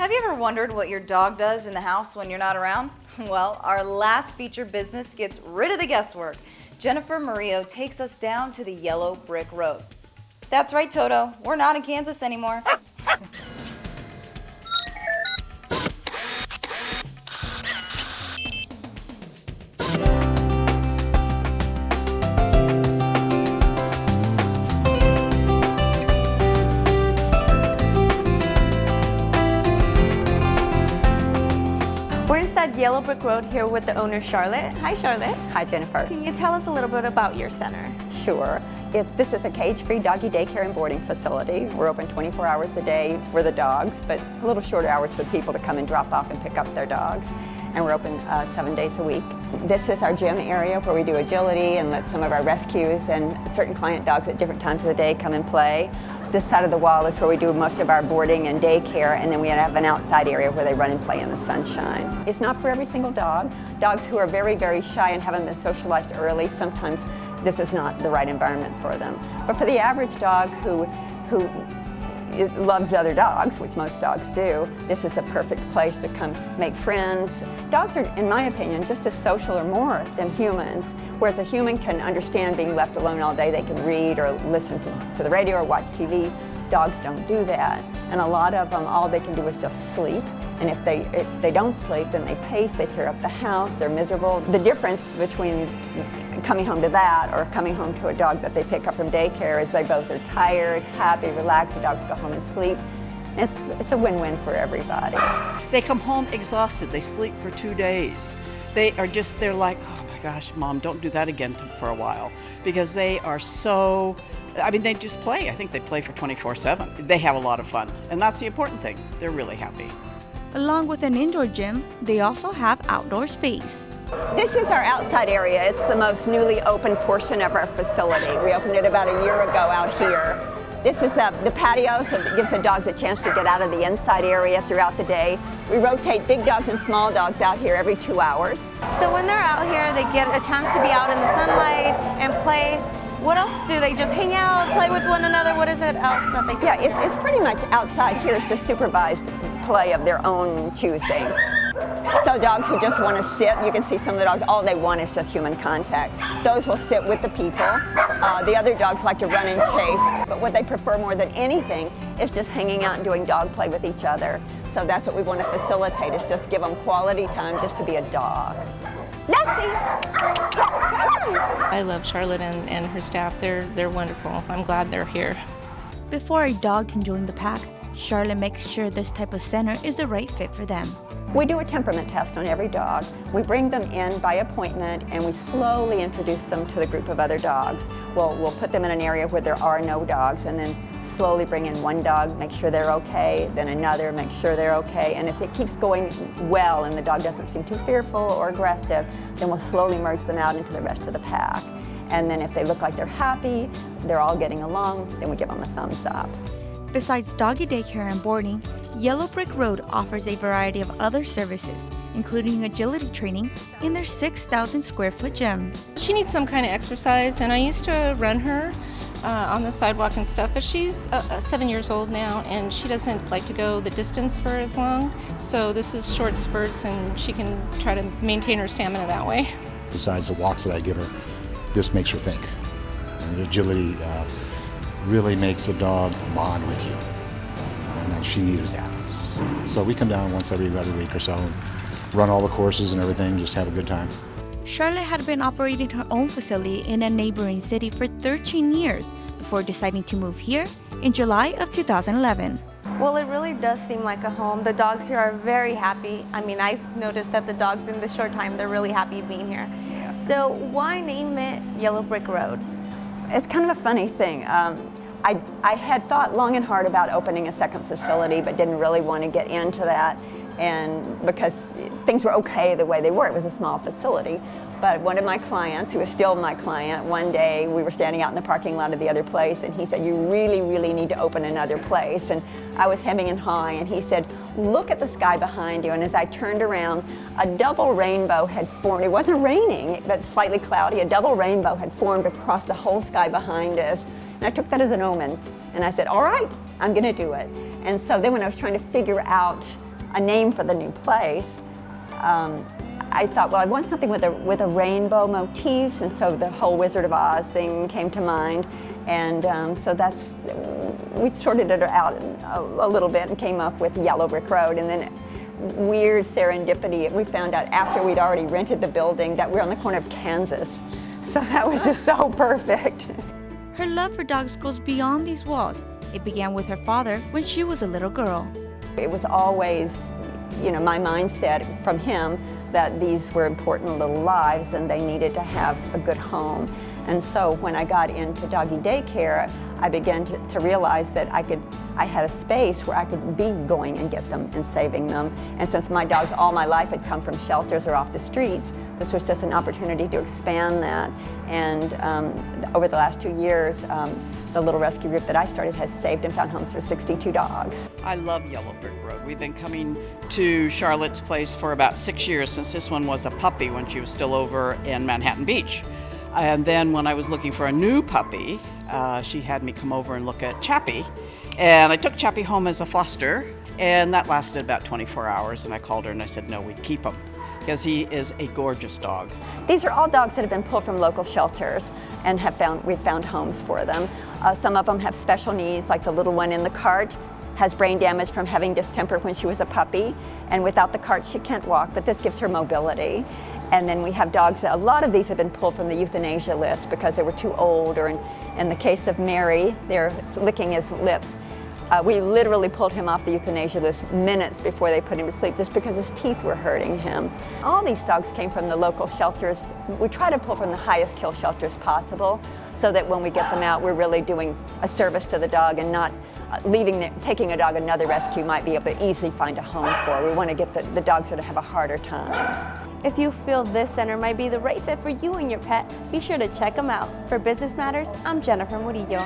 Have you ever wondered what your dog does in the house when you're not around? Well, our last featured business gets rid of the guesswork. Jennifer Murillo takes us down to the yellow brick road. That's right, Toto. We're not in Kansas anymore. We're inside Yellow Brick Road here with the owner, Charlotte. Hi, Charlotte. Hi, Jennifer. Can you tell us a little bit about your center? Sure. This is a cage-free doggy daycare and boarding facility. We're open 24 hours a day for the dogs, but a little shorter hours for people to come and drop off and pick up their dogs. And we're open 7 days a week. This is our gym area where we do agility and let some of our rescues and certain client dogs at different times of the day come and play. This side of the wall is where we do most of our boarding and daycare, and then we have an outside area where they run and play in the sunshine. It's not for every single dog. Dogs who are very, very shy and haven't been socialized early, sometimes this is not the right environment for them. But for the average dog who loves other dogs, which most dogs do, this is a perfect place to come make friends. Dogs are, in my opinion, just as social or more than humans. Whereas a human can understand being left alone all day, they can read or listen to the radio or watch TV. Dogs don't do that. And a lot of them, all they can do is just sleep. And if they don't sleep, then they pace, they tear up the house, they're miserable. The difference between coming home to that or coming home to a dog that they pick up from daycare is they both are tired, happy, relaxed, the dogs go home and sleep. It's a win-win for everybody. They come home exhausted, they sleep for 2 days. They're like, oh my gosh, Mom, don't do that again for a while. Because they are so, they just play. I think they play for 24/7. They have a lot of fun, and that's the important thing. They're really happy. Along with an indoor gym, they also have outdoor space. This is our outside area. It's the most newly opened portion of our facility. We opened it about a year ago out here. This is the patio, so it gives the dogs a chance to get out of the inside area throughout the day. We rotate big dogs and small dogs out here every 2 hours. So when they're out here, they get a chance to be out in the sunlight and play. What else do they just hang out, play with one another? What is it else that they do? Yeah, it's pretty much outside here. It's just supervised play of their own choosing. So dogs who just want to sit, you can see some of the dogs, all they want is just human contact. Those will sit with the people. The other dogs like to run and chase, but what they prefer more than anything is just hanging out and doing dog play with each other. So that's what we want to facilitate, is just give them quality time just to be a dog. Nessie! I love Charlotte and her staff. They're wonderful. I'm glad they're here. Before a dog can join the pack, Charlotte makes sure this type of center is the right fit for them. We do a temperament test on every dog. We bring them in by appointment and we slowly introduce them to the group of other dogs. We'll put them in an area where there are no dogs and then slowly bring in one dog, make sure they're okay, then another, make sure they're okay. And if it keeps going well and the dog doesn't seem too fearful or aggressive, then we'll slowly merge them out into the rest of the pack. And then if they look like they're happy, they're all getting along, then we give them a thumbs up. Besides doggy daycare and boarding, Yellow Brick Road offers a variety of other services, including agility training in their 6,000 square foot gym. She needs some kind of exercise, and I used to run her on the sidewalk and stuff, but she's 7 years old now, and she doesn't like to go the distance for as long. So this is short spurts, and she can try to maintain her stamina that way. Besides the walks that I give her, this makes her think. And agility really makes the dog bond with you, and then she needed that. So we come down once every other week or so, run all the courses and everything, just have a good time. Charlotte had been operating her own facility in a neighboring city for 13 years before deciding to move here in July of 2011. Well, it really does seem like a home. The dogs here are very happy. I've noticed that the dogs in this short time, they're really happy being here. So why name it Yellow Brick Road? It's kind of a funny thing. I had thought long and hard about opening a second facility, but didn't really want to get into that, and because things were okay the way they were. It was a small facility. But one of my clients, who is still my client, one day we were standing out in the parking lot of the other place, and he said, "You really, really need to open another place." And I was hemming and hawing, and he said, "Look at the sky behind you." And as I turned around, a double rainbow had formed. It wasn't raining, but slightly cloudy. A double rainbow had formed across the whole sky behind us. And I took that as an omen. And I said, "All right, I'm going to do it." And so then when I was trying to figure out a name for the new place, I thought, well, I want something with a rainbow motif, and so the whole Wizard of Oz thing came to mind. And so we sorted it out a little bit and came up with Yellow Brick Road. And then weird serendipity, we found out after we'd already rented the building that we were on the corner of Kansas. So that was just so perfect. Her love for dogs goes beyond these walls. It began with her father when she was a little girl. It was always, my mindset from him that these were important little lives and they needed to have a good home. And so when I got into Doggie Daycare, I began to realize that I had a space where I could be going and get them and saving them. And since my dogs all my life had come from shelters or off the streets, this was just an opportunity to expand that. And over the last 2 years, the little rescue group that I started has saved and found homes for 62 dogs. I love Yellow Brick Road. We've been coming to Charlotte's place for about 6 years, since this one was a puppy when she was still over in Manhattan Beach. And then when I was looking for a new puppy, she had me come over and look at Chappie. And I took Chappie home as a foster, and that lasted about 24 hours. And I called her and I said, no, we'd keep him, because he is a gorgeous dog. These are all dogs that have been pulled from local shelters and we've found homes for them. Some of them have special needs, like the little one in the cart has brain damage from having distemper when she was a puppy, and without the cart she can't walk, but this gives her mobility. And then we have dogs a lot of these have been pulled from the euthanasia list because they were too old, or in the case of Mary, they're licking his lips. We literally pulled him off the euthanasia list minutes before they put him to sleep just because his teeth were hurting him. All these dogs came from the local shelters. We try to pull from the highest kill shelters possible so that when we get them out, we're really doing a service to the dog and not taking a dog another rescue might be able to easily find a home for. We want to get the dogs that have a harder time. If you feel this center might be the right fit for you and your pet, be sure to check them out. For Business Matters, I'm Jennifer Murillo.